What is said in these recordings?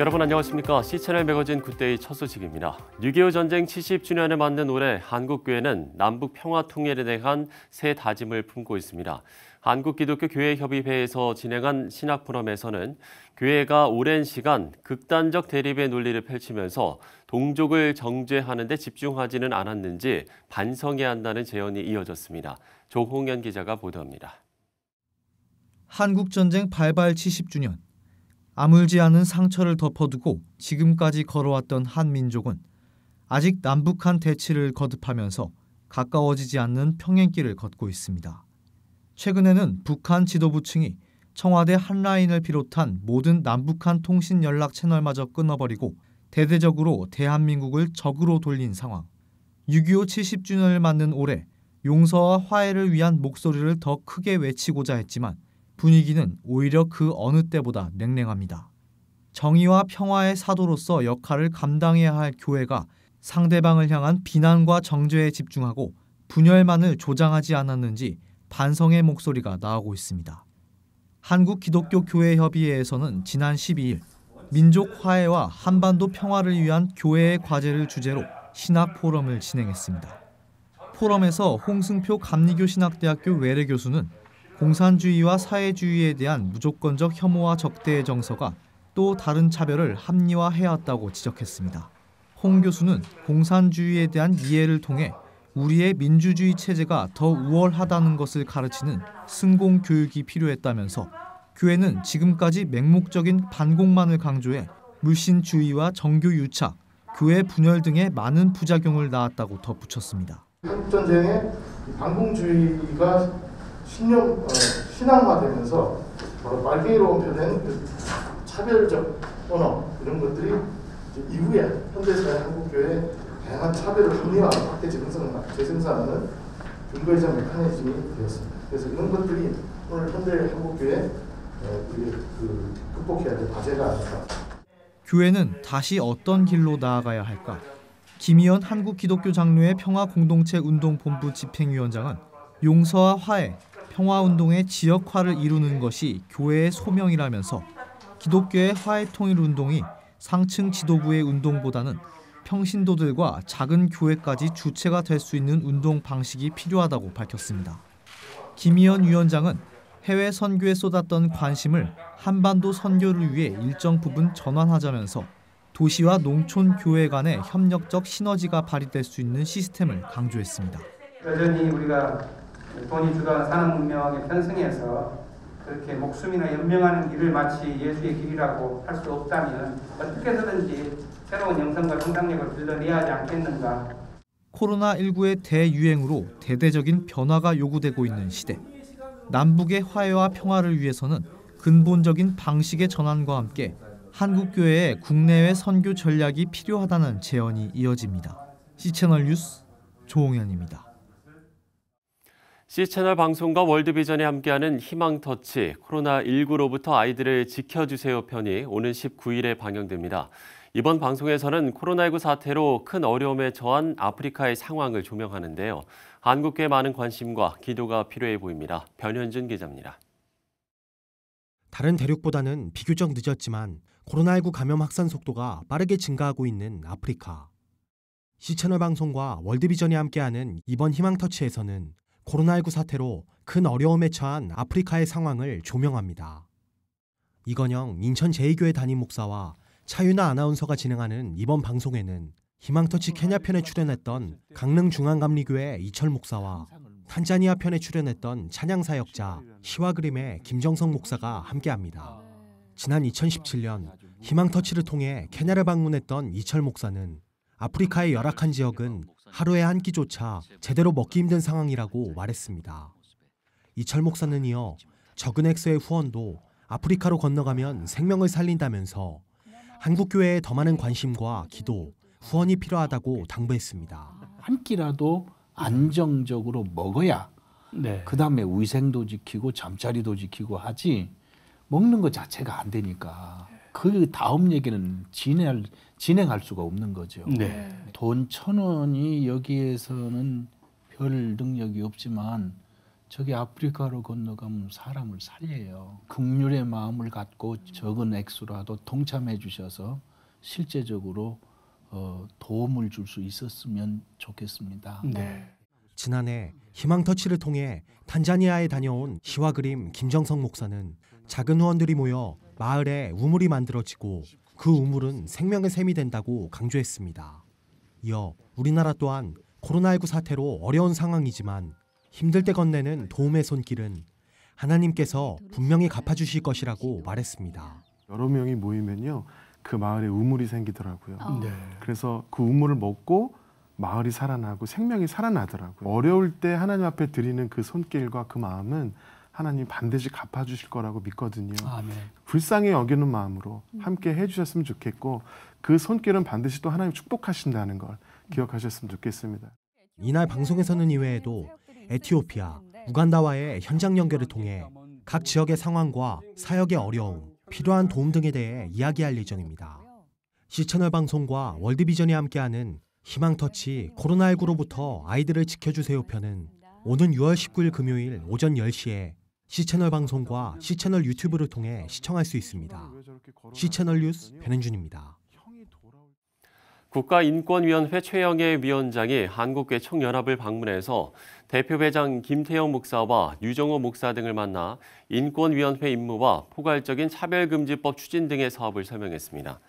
여러분 안녕하십니까? C채널 매거진 굿데이 첫 소식입니다. 6.25 전쟁 70주년을 맞는 올해 한국교회는 남북 평화 통일에 대한 새 다짐을 품고 있습니다. 한국기독교교회협의회에서 진행한 신학포럼에서는 교회가 오랜 시간 극단적 대립의 논리를 펼치면서 동족을 정죄하는 데 집중하지는 않았는지 반성해야 한다는 제언이 이어졌습니다. 조홍현 기자가 보도합니다. 한국전쟁 발발 70주년. 아물지 않은 상처를 덮어두고 지금까지 걸어왔던 한민족은 아직 남북한 대치를 거듭하면서 가까워지지 않는 평행길을 걷고 있습니다. 최근에는 북한 지도부층이 청와대 한라인을 비롯한 모든 남북한 통신 연락 채널마저 끊어버리고 대대적으로 대한민국을 적으로 돌린 상황. 6.25 70주년을 맞는 올해 용서와 화해를 위한 목소리를 더 크게 외치고자 했지만 분위기는 오히려 그 어느 때보다 냉랭합니다. 정의와 평화의 사도로서 역할을 감당해야 할 교회가 상대방을 향한 비난과 정죄에 집중하고 분열만을 조장하지 않았는지 반성의 목소리가 나오고 있습니다. 한국기독교교회협의회에서는 지난 12일 민족 화해와 한반도 평화를 위한 교회의 과제를 주제로 신학 포럼을 진행했습니다. 포럼에서 홍승표 감리교 신학대학교 외래 교수는 공산주의와 사회주의에 대한 무조건적 혐오와 적대의 정서가 또 다른 차별을 합리화해왔다고 지적했습니다. 홍 교수는 공산주의에 대한 이해를 통해 우리의 민주주의 체제가 더 우월하다는 것을 가르치는 승공 교육이 필요했다면서 교회는 지금까지 맹목적인 반공만을 강조해 물신주의와 정교 유착, 교회 분열 등의 많은 부작용을 낳았다고 덧붙였습니다. 한국전쟁에 반공주의가 신앙화되면서 바로 말게이로 표된 그 차별적 언어 이런 것들이 이후에 현대사회 한국교회에 다양한 차별을 합리화, 확대 재생산하는 근거이자 메커니즘이 되었습니다. 그래서 이런 것들이 오늘 현대 한국교회 극복해야 될 과제가 아닐까. 교회는 다시 어떤 길로 나아가야 할까? 김희연 한국기독교장로회 평화공동체운동본부 집행위원장은 용서와 화해, 평화운동의 지역화를 이루는 것이 교회의 소명이라면서 기독교의 화해통일운동이 상층 지도부의 운동보다는 평신도들과 작은 교회까지 주체가 될 수 있는 운동 방식이 필요하다고 밝혔습니다. 김희연 위원장은 해외 선교에 쏟았던 관심을 한반도 선교를 위해 일정 부분 전환하자면서 도시와 농촌 교회 간의 협력적 시너지가 발휘될 수 있는 시스템을 강조했습니다. 여전히 우리가 돈이 주도하는 산업 문명에 편승해서 그렇게 목숨이나 연명하는 길을 마치 예수의 길이라고 할 수 없다면 어떻게 해서든지 새로운 영성과 성장력을 불러내야 하지 않겠는가. 코로나19의 대유행으로 대대적인 변화가 요구되고 있는 시대. 남북의 화해와 평화를 위해서는 근본적인 방식의 전환과 함께 한국교회의 국내외 선교 전략이 필요하다는 제언이 이어집니다. C채널 뉴스 조홍현입니다. C채널 방송과 월드비전이 함께하는 희망터치, 코로나19로부터 아이들을 지켜주세요 편이 오는 19일에 방영됩니다. 이번 방송에서는 코로나19 사태로 큰 어려움에 처한 아프리카의 상황을 조명하는데요. 한국계의 많은 관심과 기도가 필요해 보입니다. 변현준 기자입니다. 다른 대륙보다는 비교적 늦었지만 코로나19 감염 확산 속도가 빠르게 증가하고 있는 아프리카. C채널 방송과 월드비전이 함께하는 이번 희망터치에서는 코로나19 사태로 큰 어려움에 처한 아프리카의 상황을 조명합니다. 이건영 인천 제2교회 담임 목사와 차윤아 아나운서가 진행하는 이번 방송에는 희망터치 케냐 편에 출연했던 강릉 중앙감리교회 이철 목사와 탄자니아 편에 출연했던 찬양사역자 시와그림의 김정성 목사가 함께합니다. 지난 2017년 희망터치를 통해 케냐를 방문했던 이철 목사는 아프리카의 열악한 지역은 하루에 한 끼조차 제대로 먹기 힘든 상황이라고 말했습니다. 이철 목사는 이어 적은 액수의 후원도 아프리카로 건너가면 생명을 살린다면서 한국교회에 더 많은 관심과 기도, 후원이 필요하다고 당부했습니다. 한 끼라도 안정적으로 먹어야 그다음에 위생도 지키고 잠자리도 지키고 하지 먹는 것 자체가 안 되니까 그 다음 얘기는 진행할 수가 없는 거죠. 돈 1,000원이 여기에서는 별 능력이 없지만 저기 아프리카로 건너가면 사람을 살려요. 긍휼의 마음을 갖고 적은 액수라도 동참해 주셔서 실제적으로 도움을 줄 수 있었으면 좋겠습니다. 네. 지난해 희망터치를 통해 탄자니아에 다녀온 시와 그림 김정성 목사는 작은 후원들이 모여 마을에 우물이 만들어지고 그 우물은 생명의 샘이 된다고 강조했습니다. 이어 우리나라 또한 코로나19 사태로 어려운 상황이지만 힘들 때 건네는 도움의 손길은 하나님께서 분명히 갚아주실 것이라고 말했습니다. 여러 명이 모이면요, 그 마을에 우물이 생기더라고요. 네. 그래서 그 우물을 먹고 마을이 살아나고 생명이 살아나더라고요. 어려울 때 하나님 앞에 드리는 그 손길과 그 마음은 하나님 반드시 갚아주실 거라고 믿거든요. 아멘. 불쌍히 여기는 마음으로 함께 해주셨으면 좋겠고, 그 손길은 반드시 또 하나님 축복하신다는 걸 기억하셨으면 좋겠습니다. 이날 방송에서는 이외에도 에티오피아, 우간다와의 현장 연결을 통해 각 지역의 상황과 사역의 어려움, 필요한 도움 등에 대해 이야기할 예정입니다. C채널 방송과 월드비전이 함께하는 희망터치 코로나19로부터 아이들을 지켜주세요 편은 오는 6월 19일 금요일 오전 10시에 C채널 방송과 C채널 유튜브를 통해 시청할 수 있습니다. C채널 뉴스 변현준입니다. 국가인권위원회 최영애 위원장이 한국괴총연합을 방문해서 대표회장 김태형 목사와 유정호 목사 등을 만나 인권위원회 임무와 포괄적인 차별금지법 추진 등의 사업을 설명했습니다.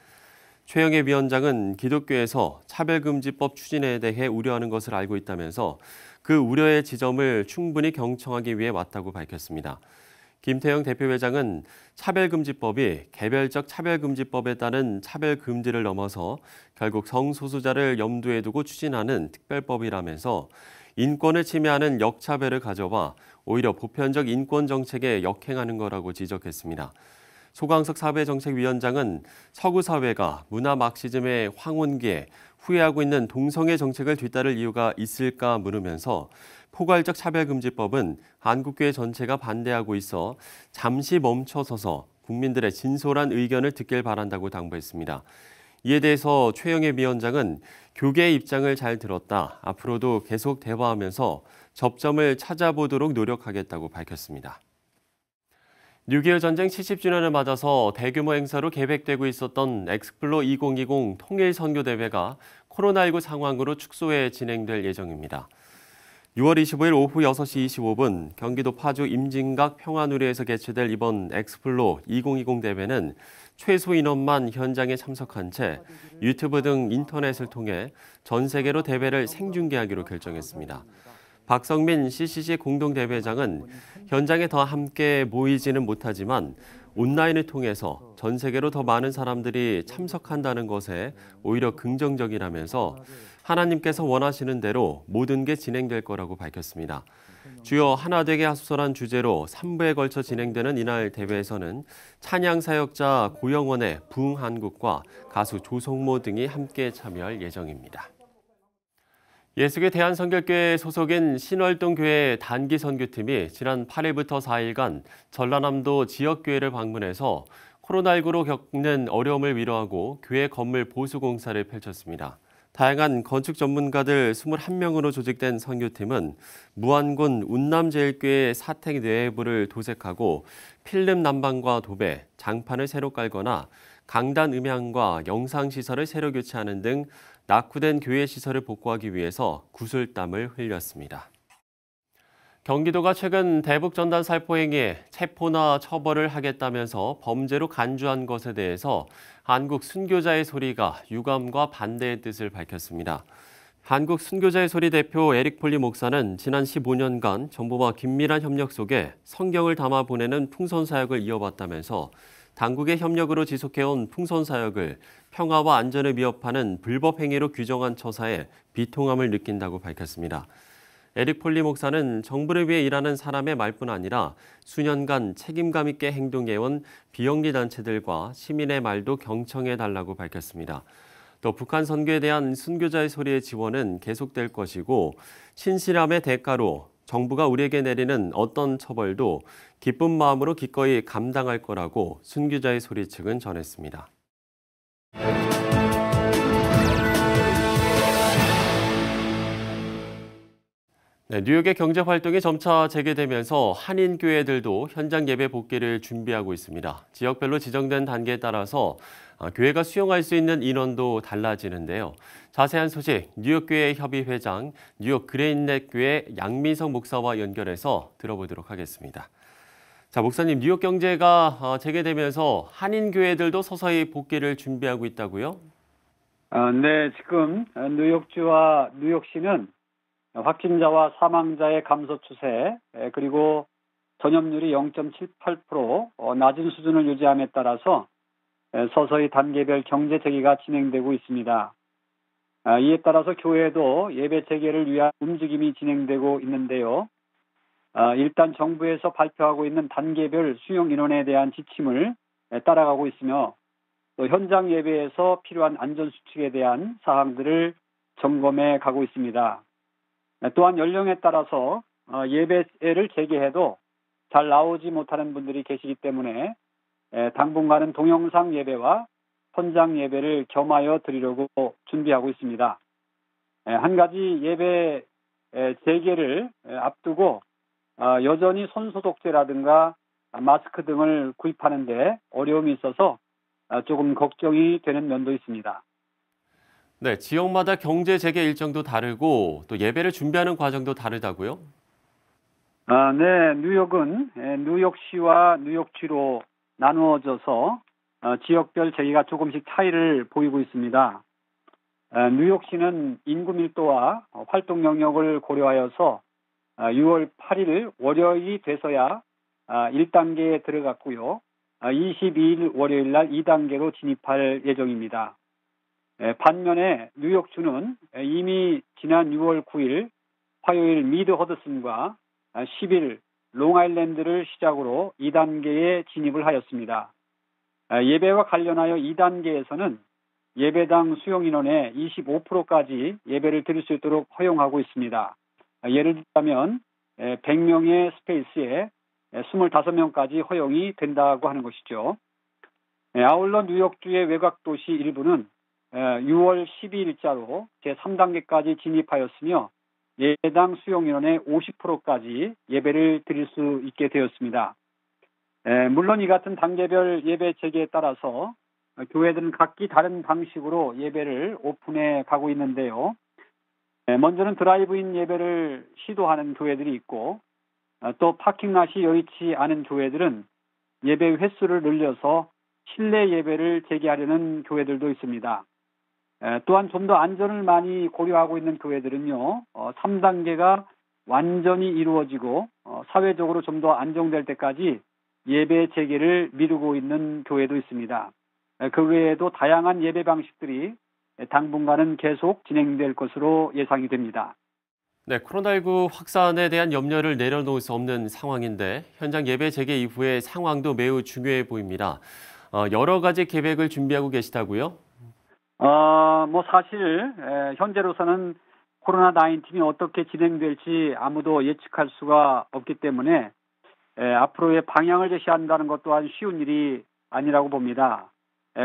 최영애 위원장은 기독교에서 차별금지법 추진에 대해 우려하는 것을 알고 있다면서 그 우려의 지점을 충분히 경청하기 위해 왔다고 밝혔습니다. 김태형 대표회장은 차별금지법이 개별적 차별금지법에 따른 차별금지를 넘어서 결국 성소수자를 염두에 두고 추진하는 특별법이라면서 인권을 침해하는 역차별을 가져와 오히려 보편적 인권 정책에 역행하는 거라고 지적했습니다. 소강석 사회정책위원장은 서구 사회가 문화 막시즘의 황혼기에 후회하고 있는 동성애 정책을 뒤따를 이유가 있을까 물으면서 포괄적 차별금지법은 한국교회 전체가 반대하고 있어 잠시 멈춰서서 국민들의 진솔한 의견을 듣길 바란다고 당부했습니다. 이에 대해서 최영애 위원장은 교계의 입장을 잘 들었다. 앞으로도 계속 대화하면서 접점을 찾아보도록 노력하겠다고 밝혔습니다. 6.25 전쟁 70주년을 맞아서 대규모 행사로 계획되고 있었던 엑스플로 2020 통일선교대회가 코로나19 상황으로 축소해 진행될 예정입니다. 6월 25일 오후 6시 25분 경기도 파주 임진각 평화누리에서 개최될 이번 엑스플로 2020 대회는 최소 인원만 현장에 참석한 채 유튜브 등 인터넷을 통해 전 세계로 대회를 생중계하기로 결정했습니다. 박성민 CCC 공동대회장은 현장에 더 함께 모이지는 못하지만 온라인을 통해서 전 세계로 더 많은 사람들이 참석한다는 것에 오히려 긍정적이라면서 하나님께서 원하시는 대로 모든 게 진행될 거라고 밝혔습니다. 주요 하나되게 하소서란 주제로 3부에 걸쳐 진행되는 이날 대회에서는 찬양 사역자 고영원의 부흥한국과 가수 조성모 등이 함께 참여할 예정입니다. 예수교 대한선결교회 소속인 신월동교회 단기선교팀이 지난 8일부터 4일간 전라남도 지역교회를 방문해서 코로나19로 겪는 어려움을 위로하고 교회 건물 보수 공사를 펼쳤습니다. 다양한 건축 전문가들 21명으로 조직된 선교팀은 무안군 운남제일교회 사택 내부를 도색하고 필름 난방과 도배, 장판을 새로 깔거나 강단 음향과 영상시설을 새로 교체하는 등 낙후된 교회 시설을 복구하기 위해서 구슬땀을 흘렸습니다. 경기도가 최근 대북전단 살포 행위에 체포나 처벌을 하겠다면서 범죄로 간주한 것에 대해서 한국 순교자의 소리가 유감과 반대의 뜻을 밝혔습니다. 한국 순교자의 소리 대표 에릭 폴리 목사는 지난 15년간 정부와 긴밀한 협력 속에 성경을 담아 보내는 풍선 사역을 이어왔다면서 당국의 협력으로 지속해온 풍선 사역을 평화와 안전을 위협하는 불법 행위로 규정한 처사에 비통함을 느낀다고 밝혔습니다. 에릭 폴리 목사는 정부를 위해 일하는 사람의 말뿐 아니라 수년간 책임감 있게 행동해온 비영리 단체들과 시민의 말도 경청해달라고 밝혔습니다. 또 북한 선교에 대한 순교자의 소리의 지원은 계속될 것이고 신실함의 대가로 정부가 우리에게 내리는 어떤 처벌도 기쁜 마음으로 기꺼이 감당할 거라고 순교자의 소리 측은 전했습니다. 네, 뉴욕의 경제 활동이 점차 재개되면서 한인 교회들도 현장 예배 복귀를 준비하고 있습니다. 지역별로 지정된 단계에 따라서 교회가 수용할 수 있는 인원도 달라지는데요. 자세한 소식 뉴욕교회 협의회장 뉴욕 그레인넷 교회 양민석 목사와 연결해서 들어보도록 하겠습니다. 자, 목사님, 뉴욕 경제가 재개되면서 한인 교회들도 서서히 복귀를 준비하고 있다고요? 네, 지금 뉴욕주와 뉴욕시는 확진자와 사망자의 감소 추세, 그리고 전염률이 0.78%, 낮은 수준을 유지함에 따라서 서서히 단계별 경제 재개가 진행되고 있습니다. 이에 따라서 교회도 예배 재개를 위한 움직임이 진행되고 있는데요. 일단 정부에서 발표하고 있는 단계별 수용 인원에 대한 지침을 따라가고 있으며 또 현장 예배에서 필요한 안전수칙에 대한 사항들을 점검해 가고 있습니다. 또한 연령에 따라서 예배를 재개해도 잘 나오지 못하는 분들이 계시기 때문에 당분간은 동영상 예배와 현장 예배를 겸하여 드리려고 준비하고 있습니다. 한 가지 예배 재개를 앞두고 여전히 손소독제라든가 마스크 등을 구입하는 데 어려움이 있어서 조금 걱정이 되는 면도 있습니다. 네, 지역마다 경제 재개 일정도 다르고 또 예배를 준비하는 과정도 다르다고요? 네, 뉴욕은 뉴욕시와 뉴욕주로 나누어져서 지역별 재개가 조금씩 차이를 보이고 있습니다. 뉴욕시는 인구 밀도와 활동 영역을 고려하여서 6월 8일 월요일이 돼서야 1단계에 들어갔고요. 22일 월요일 날 2단계로 진입할 예정입니다. 반면에 뉴욕주는 이미 지난 6월 9일 화요일 미드 허드슨과 10일 롱아일랜드를 시작으로 2단계에 진입을 하였습니다. 예배와 관련하여 2단계에서는 예배당 수용 인원의 25%까지 예배를 드릴 수 있도록 허용하고 있습니다. 예를 들자면 100명의 스페이스에 25명까지 허용이 된다고 하는 것이죠. 아울러 뉴욕주의 외곽도시 일부는 6월 12일자로 제3단계까지 진입하였으며 예배당 수용 인원의 50%까지 예배를 드릴 수 있게 되었습니다. 물론 이 같은 단계별 예배 재개에 따라서 교회들은 각기 다른 방식으로 예배를 오픈해 가고 있는데요. 먼저는 드라이브인 예배를 시도하는 교회들이 있고 또 파킹랏이 여의치 않은 교회들은 예배 횟수를 늘려서 실내 예배를 재개하려는 교회들도 있습니다. 또한 좀 더 안전을 많이 고려하고 있는 교회들은요. 3단계가 완전히 이루어지고 사회적으로 좀 더 안정될 때까지 예배 재개를 미루고 있는 교회도 있습니다. 그 외에도 다양한 예배 방식들이 당분간은 계속 진행될 것으로 예상이 됩니다. 네, 코로나19 확산에 대한 염려를 내려놓을 수 없는 상황인데 현장 예배 재개 이후의 상황도 매우 중요해 보입니다. 여러 가지 계획을 준비하고 계시다고요? 사실 현재로서는 코로나19이 어떻게 진행될지 아무도 예측할 수가 없기 때문에 앞으로의 방향을 제시한다는 것 또한 쉬운 일이 아니라고 봅니다.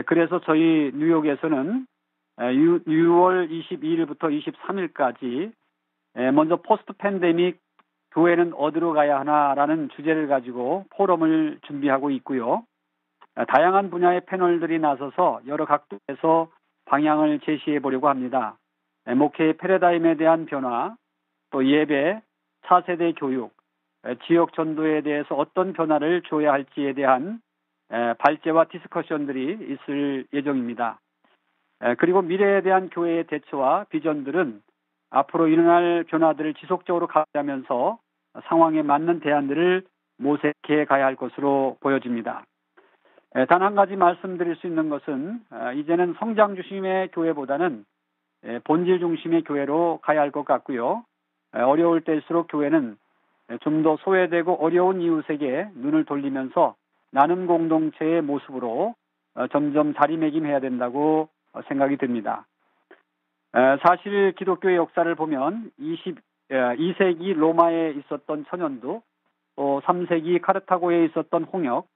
그래서 저희 뉴욕에서는 6월 22일부터 23일까지 먼저 포스트 팬데믹 교회는 어디로 가야 하나라는 주제를 가지고 포럼을 준비하고 있고요. 다양한 분야의 패널들이 나서서 여러 각도에서 방향을 제시해 보려고 합니다. 목회의 패러다임에 대한 변화, 또 예배, 차세대 교육, 지역 전도에 대해서 어떤 변화를 줘야 할지에 대한 발제와 디스커션들이 있을 예정입니다. 그리고 미래에 대한 교회의 대처와 비전들은 앞으로 일어날 변화들을 지속적으로 가하면서 상황에 맞는 대안들을 모색해 가야 할 것으로 보여집니다. 단 한 가지 말씀드릴 수 있는 것은 이제는 성장 중심의 교회보다는 본질 중심의 교회로 가야 할 것 같고요. 어려울 때일수록 교회는 좀 더 소외되고 어려운 이웃에게 눈을 돌리면서 나눔 공동체의 모습으로 점점 자리매김해야 된다고 생각이 듭니다. 사실 기독교의 역사를 보면 22세기 로마에 있었던 천연두, 또 3세기 카르타고에 있었던 홍역,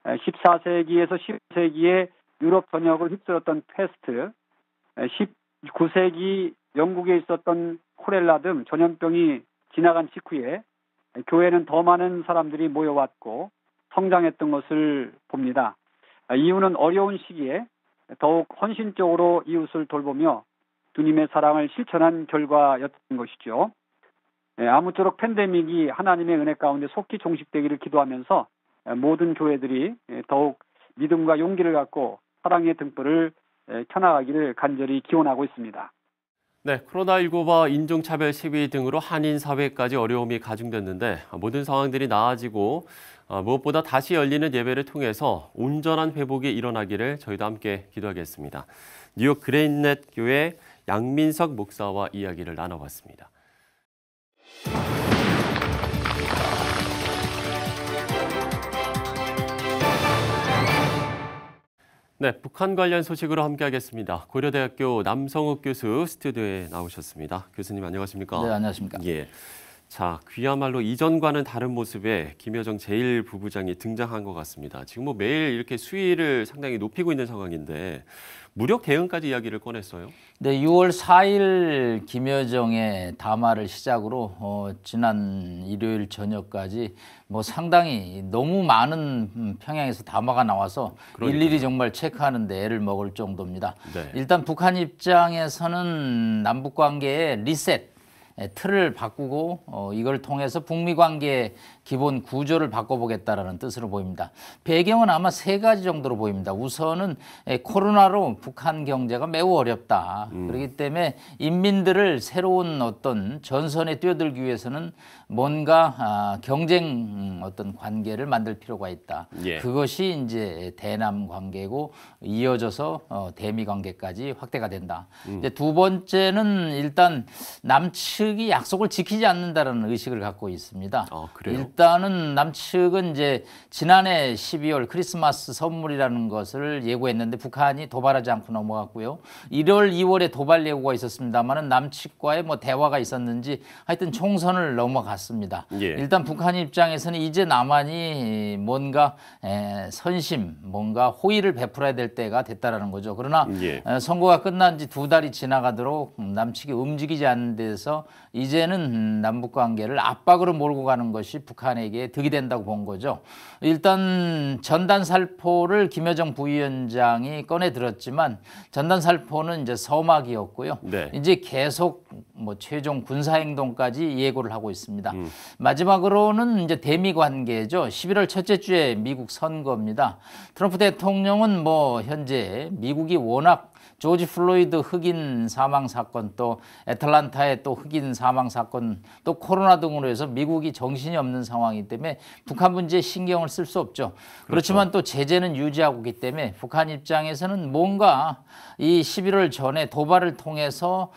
14세기에서 15세기에 유럽 전역을 휩쓸었던 패스트, 19세기 영국에 있었던 콜레라 등 전염병이 지나간 직후에 교회는 더 많은 사람들이 모여왔고 성장했던 것을 봅니다. 이유는 어려운 시기에 더욱 헌신적으로 이웃을 돌보며 주님의 사랑을 실천한 결과였던 것이죠. 아무쪼록 팬데믹이 하나님의 은혜 가운데 속히 종식되기를 기도하면서 모든 교회들이 더욱 믿음과 용기를 갖고 사랑의 등불을 켜나가기를 간절히 기원하고 있습니다. 네, 코로나19와 인종차별 시위 등으로 한인 사회까지 어려움이 가중됐는데 모든 상황들이 나아지고 무엇보다 다시 열리는 예배를 통해서 온전한 회복이 일어나기를 저희도 함께 기도하겠습니다. 뉴욕 그레인넷 교회 양민석 목사와 이야기를 나눠봤습니다. 네, 북한 관련 소식으로 함께하겠습니다. 고려대학교 남성욱 교수 스튜디오에 나오셨습니다. 교수님 안녕하십니까? 네, 안녕하십니까? 예. 자, 그야말로 이전과는 다른 모습의 김여정 제1부부장이 등장한 것 같습니다. 지금 뭐 매일 이렇게 수위를 상당히 높이고 있는 상황인데 무력 대응까지 이야기를 꺼냈어요. 네, 6월 4일 김여정의 담화를 시작으로 지난 일요일 저녁까지 뭐 상당히 너무 많은 평양에서 담화가 나와서 그러니까요. 일일이 정말 체크하는 데 애를 먹을 정도입니다. 네. 일단 북한 입장에서는 남북 관계의 리셋 틀을 바꾸고 이걸 통해서 북미 관계의 기본 구조를 바꿔보겠다라는 뜻으로 보입니다. 배경은 아마 세 가지 정도로 보입니다. 우선은 코로나로 북한 경제가 매우 어렵다. 그렇기 때문에 인민들을 새로운 어떤 전선에 뛰어들기 위해서는 뭔가 경쟁 어떤 관계를 만들 필요가 있다. 예. 그것이 이제 대남 관계고 이어져서 대미 관계까지 확대가 된다. 이제 두 번째는 일단 남측이 약속을 지키지 않는다는 의식을 갖고 있습니다. 그래요? 일단은 남측은 이제 지난해 12월 크리스마스 선물이라는 것을 예고했는데 북한이 도발하지 않고 넘어갔고요. 1월, 2월에 도발 예고가 있었습니다만은 남측과의 뭐 대화가 있었는지 하여튼 총선을 넘어갔습니다. 예. 일단 북한 입장에서는 이제 남한이 뭔가 선심, 뭔가 호의를 베풀어야 될 때가 됐다라는 거죠. 그러나 예. 선거가 끝난 지 2달이 지나가도록 남측이 움직이지 않는 데서 이제는 남북 관계를 압박으로 몰고 가는 것이 북한에게 득이 된다고 본 거죠. 일단 전단 살포를 김여정 부위원장이 꺼내 들었지만 전단 살포는 이제 서막이었고요. 네. 이제 계속 뭐 최종 군사 행동까지 예고를 하고 있습니다. 마지막으로는 이제 대미 관계죠. 11월 첫째 주에 미국 선거입니다. 트럼프 대통령은 뭐 현재 미국이 워낙 조지 플로이드 흑인 사망 사건, 또 애틀란타의 또 흑인 사망 사건, 또 코로나 등으로 해서 미국이 정신이 없는 상황이기 때문에 북한 문제에 신경을 쓸 수 없죠. 그렇지만 또 제재는 유지하고 있기 때문에 북한 입장에서는 뭔가 이 11월 전에 도발을 통해서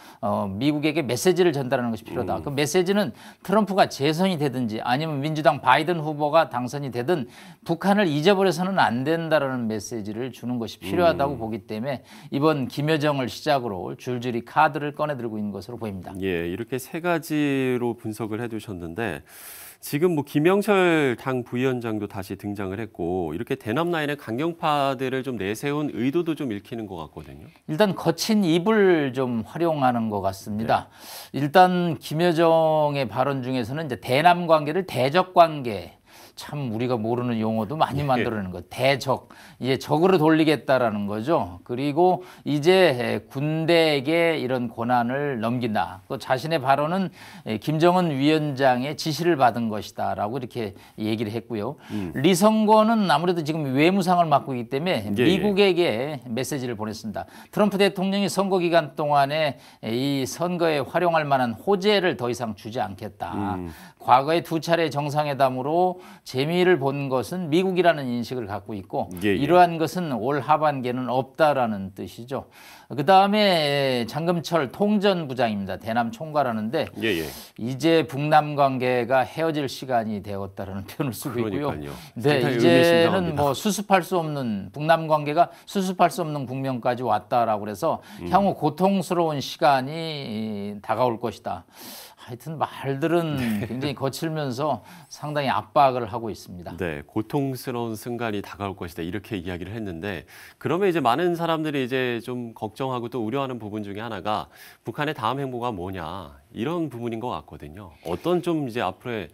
미국에게 메시지를 전달하는 것이 필요하다. 그 메시지는 트럼프가 재선이 되든지 아니면 민주당 바이든 후보가 당선이 되든 북한을 잊어버려서는 안 된다라는 메시지를 주는 것이 필요하다고 보기 때문에 이번 김여정을 시작으로 줄줄이 카드를 꺼내 들고 있는 것으로 보입니다. 예, 이렇게 세 가지로 분석을 해두셨는데 지금 뭐 김영철 당 부위원장도 다시 등장을 했고 이렇게 대남 라인의 강경파들을 좀 내세운 의도도 좀 읽히는 것 같거든요. 일단 거친 입을 좀 활용하는 것 같습니다. 네. 일단 김여정의 발언 중에서는 이제 대남 관계를 대적 관계, 참 우리가 모르는 용어도 많이 만들어내는 거. 대적, 이제 적으로 돌리겠다라는 거죠. 그리고 이제 군대에게 이런 권한을 넘긴다. 또 자신의 발언은 김정은 위원장의 지시를 받은 것이다라고 이렇게 얘기를 했고요. 리성건은 아무래도 지금 외무상을 맡고 있기 때문에 미국에게 메시지를 보냈습니다. 트럼프 대통령이 선거 기간 동안에 이 선거에 활용할 만한 호재를 더 이상 주지 않겠다. 과거에 2차례 정상회담으로 재미를 본 것은 미국이라는 인식을 갖고 있고 이러한 것은 올 하반기에는 없다라는 뜻이죠. 그다음에 장금철 통전부장입니다. 대남 총괄하는데 이제 북남 관계가 헤어질 시간이 되었다라는 표현을 쓰고 있고요. 네, 이제는 뭐 수습할 수 없는 북남 관계가 수습할 수 없는 국면까지 왔다라고 해서 향후 고통스러운 시간이 다가올 것이다. 하여튼 말들은 굉장히 거칠면서 상당히 압박을 하고 있습니다. 네, 고통스러운 순간이 다가올 것이다 이렇게 이야기를 했는데 그러면 이제 많은 사람들이 이제 좀 걱정하고 또 우려하는 부분 중에 하나가 북한의 다음 행보가 뭐냐 이런 부분인 것 같거든요. 어떤 좀 이제 앞으로의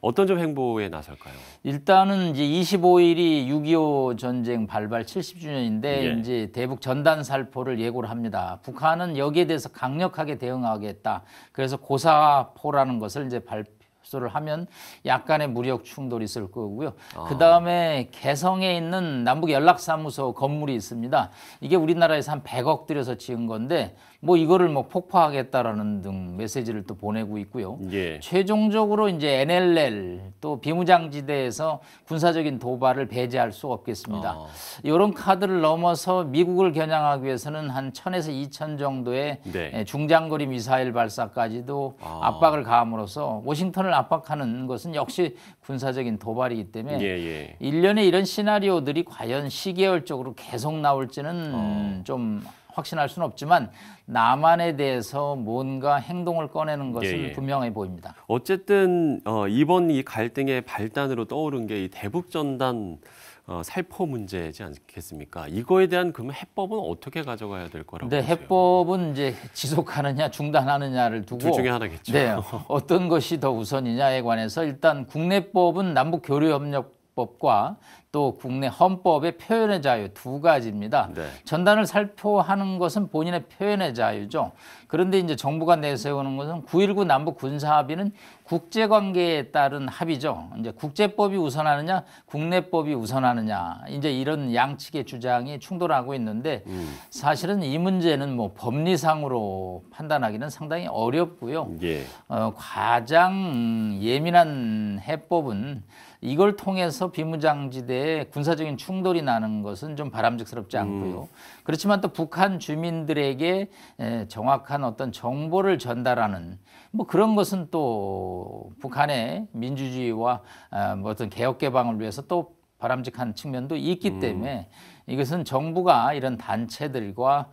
어떤 좀 행보에 나설까요? 일단은 이제 25일이 6.25 전쟁 발발 70주년인데 예. 이제 대북 전단 살포를 예고를 합니다. 북한은 여기에 대해서 강력하게 대응하겠다. 그래서 고사포라는 것을 이제 발표를 하면 약간의 무력 충돌이 있을 거고요. 그 다음에 개성에 있는 남북 연락사무소 건물이 있습니다. 이게 우리나라에서 한 100억 들여서 지은 건데 뭐 이거를 뭐 폭파하겠다라는 등 메시지를 또 보내고 있고요. 예. 최종적으로 이제 NLL 또 비무장지대에서 군사적인 도발을 배제할 수 없겠습니다. 이런 카드를 넘어서 미국을 겨냥하기 위해서는 한 1000에서 2000 정도의 네. 중장거리 미사일 발사까지도 압박을 가함으로써 워싱턴을 압박하는 것은 역시 군사적인 도발이기 때문에 예. 일련의 이런 시나리오들이 과연 시계열적으로 계속 나올지는 좀 확신할 수는 없지만 남한에 대해서 뭔가 행동을 꺼내는 것은 예. 분명해 보입니다. 어쨌든 이번 이 갈등의 발단으로 떠오른 게 이 대북 전단 살포 문제지 않겠습니까? 이거에 대한 그러면 해법은 어떻게 가져가야 될 거라고 네, 보세요? 해법은 이제 지속하느냐 중단하느냐를 두고 둘 중에 하나겠죠. 네, 어떤 것이 더 우선이냐에 관해서 일단 국내법은 남북 교류 협력법과 또 국내 헌법의 표현의 자유 두 가지입니다. 네. 전단을 살포하는 것은 본인의 표현의 자유죠. 그런데 이제 정부가 내세우는 것은 9.19 남북 군사합의는 국제관계에 따른 합의죠. 이제 국제법이 우선하느냐, 국내법이 우선하느냐, 이제 이런 양측의 주장이 충돌하고 있는데 사실은 이 문제는 뭐 법리상으로 판단하기는 상당히 어렵고요. 예. 가장 예민한 해법은 이걸 통해서 비무장지대에 군사적인 충돌이 나는 것은 좀 바람직스럽지 않고요. 그렇지만 또 북한 주민들에게 정확한 어떤 정보를 전달하는 뭐 그런 것은 또 북한의 민주주의와 뭐 어떤 개혁 개방을 위해서 또 바람직한 측면도 있기 때문에 이것은 정부가 이런 단체들과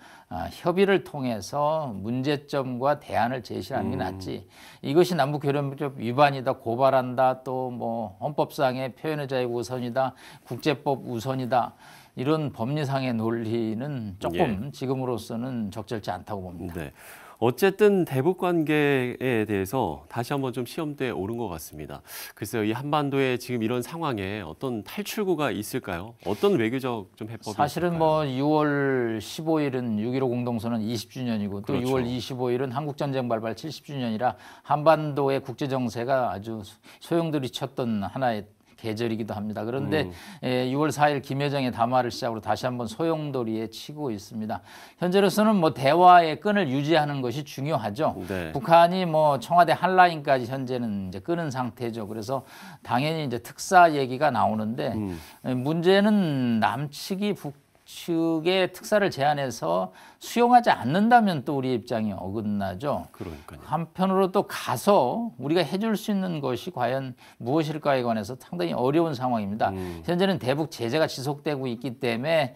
협의를 통해서 문제점과 대안을 제시하는 게 낫지. 이것이 남북교류협력 위반이다, 고발한다, 또 뭐 헌법상의 표현의 자유 우선이다, 국제법 우선이다. 이런 법리상의 논리는 조금 지금으로서는 적절치 않다고 봅니다. 네. 어쨌든 대북 관계에 대해서 다시 한번 좀 시험대에 오른 것 같습니다. 글쎄요, 이 한반도의 지금 이런 상황에 어떤 탈출구가 있을까요? 어떤 외교적 좀 해법이 사실은 있을까요? 뭐 6월 15일은 6.15 공동선언 20주년이고 또 그렇죠. 6월 25일은 한국전쟁 발발 70주년이라 한반도의 국제정세가 아주 소용돌이 쳤던 하나의 계절이기도 합니다. 그런데 6월 4일 김여정의 담화를 시작으로 다시 한번 소용돌이에 치고 있습니다. 현재로서는 뭐 대화의 끈을 유지하는 것이 중요하죠. 네. 북한이 뭐 청와대 한라인까지 현재는 이제 끄는 상태죠. 그래서 당연히 이제 특사 얘기가 나오는데 문제는 남측이 북측의 특사를 제안해서 수용하지 않는다면 또 우리 입장이 어긋나죠. 그러니까요. 한편으로 또 가서 우리가 해줄 수 있는 것이 과연 무엇일까에 관해서 상당히 어려운 상황입니다. 현재는 대북 제재가 지속되고 있기 때문에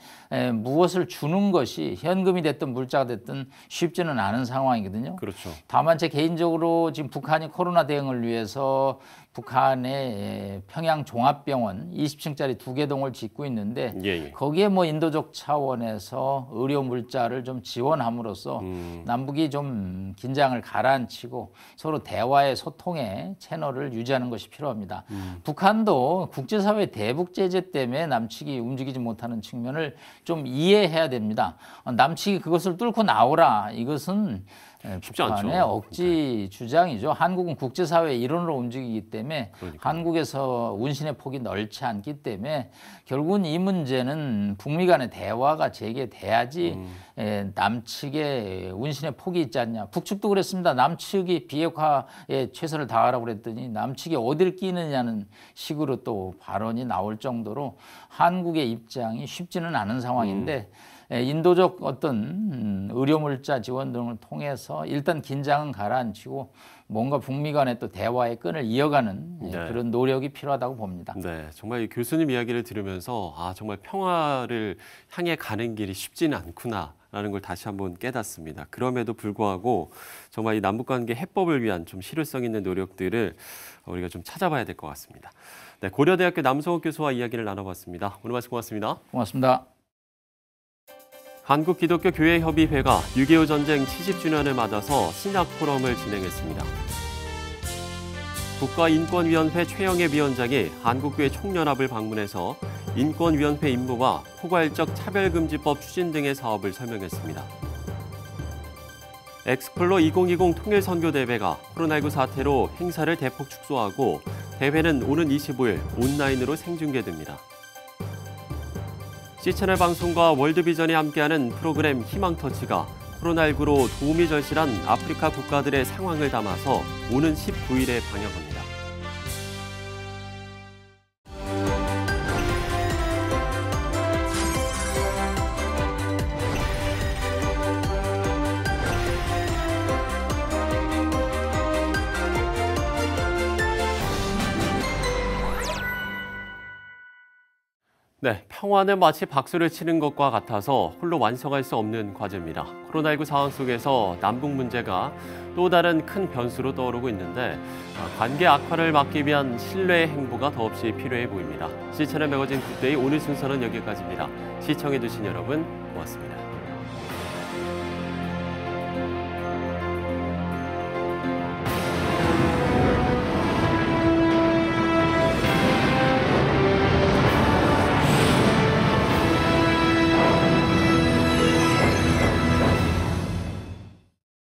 무엇을 주는 것이 현금이 됐든 물자가 됐든 쉽지는 않은 상황이거든요. 그렇죠. 다만 제 개인적으로 지금 북한이 코로나 대응을 위해서 북한의 평양 종합병원 20층짜리 2개 동을 짓고 있는데 예. 거기에 뭐 인도적 차원에서 의료 물자를 좀 지원함으로써 남북이 좀 긴장을 가라앉히고 서로 대화의 소통의 채널을 유지하는 것이 필요합니다. 북한도 국제사회 대북 제재 때문에 남측이 움직이지 못하는 측면을 좀 이해해야 됩니다. 남측이 그것을 뚫고 나오라. 이것은 쉽지 않죠. 북한의 억지 주장이죠. 한국은 국제사회의 일원으로 움직이기 때문에 그러니까요. 한국에서 운신의 폭이 넓지 않기 때문에 결국은 이 문제는 북미 간의 대화가 재개돼야지 남측의 운신의 폭이 있지 않냐. 북측도 그랬습니다. 남측이 비핵화에 최선을 다하라고 그랬더니 남측이 어딜 끼느냐는 식으로 또 발언이 나올 정도로 한국의 입장이 쉽지는 않은 상황인데 인도적 어떤 의료물자 지원 등을 통해서 일단 긴장은 가라앉히고 뭔가 북미 간의 또 대화의 끈을 이어가는 그런 노력이 필요하다고 봅니다. 네, 정말 이 교수님 이야기를 들으면서 정말 평화를 향해 가는 길이 쉽지는 않구나. 라는 걸 다시 한번 깨닫습니다. 그럼에도 불구하고 정말 이 남북관계 해법을 위한 좀 실효성 있는 노력들을 우리가 좀 찾아봐야 될 것 같습니다. 네, 고려대학교 남성욱 교수와 이야기를 나눠봤습니다. 오늘 말씀 고맙습니다. 고맙습니다. 한국기독교교회협의회가 6.25 전쟁 70주년을 맞아서 신약 포럼을 진행했습니다. 국가인권위원회 최영애 위원장이 한국교회 총연합을 방문해서 인권위원회 임무와 포괄적 차별금지법 추진 등의 사업을 설명했습니다. 엑스플로 2020 통일선교대회가 코로나19 사태로 행사를 대폭 축소하고 대회는 오는 25일 온라인으로 생중계됩니다. C채널 방송과 월드비전이 함께하는 프로그램 희망터치가 코로나19로 도움이 절실한 아프리카 국가들의 상황을 담아서 오는 19일에 방영합니다. 네, 평화는 마치 박수를 치는 것과 같아서 홀로 완성할 수 없는 과제입니다. 코로나19 상황 속에서 남북 문제가 또 다른 큰 변수로 떠오르고 있는데 관계 악화를 막기 위한 신뢰의 행보가 더없이 필요해 보입니다. C채널 매거진 굿데이 오늘 순서는 여기까지입니다. 시청해주신 여러분 고맙습니다.